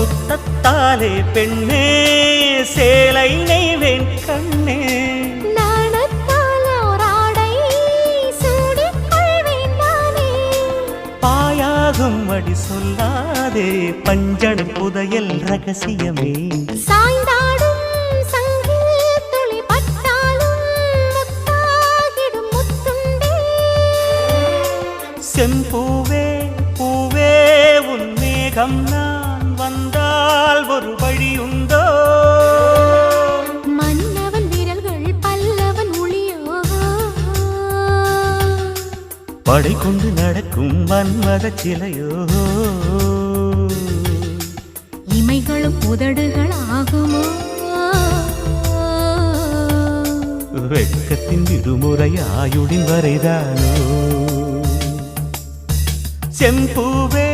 முத்தத்தாலே பெண்ணே சேலை நெய்வேன் கண்ணே பாயாகும் அடி சொல்லாதே பஞ்சண புதையல் ரகசியமே சாய்ந்தாடும் சங்கில் துளி பட்டாலும் முத்தாகிடும் முத்துண்டே செம்பூவே பூவே உன் மேகம் நான் வந்தால் ஒரு வழியுண்டோ மன்னவன் விரல்கள் பல்லவன் ஒளியோ படை கொண்டு நடக்கும் மன்மத சிலையோ இமைகளும் உதடுகள் ஆகுமோ வெட்கத்தின் விடுமுறை ஆயுடின் வரைதானோ செம்பூவே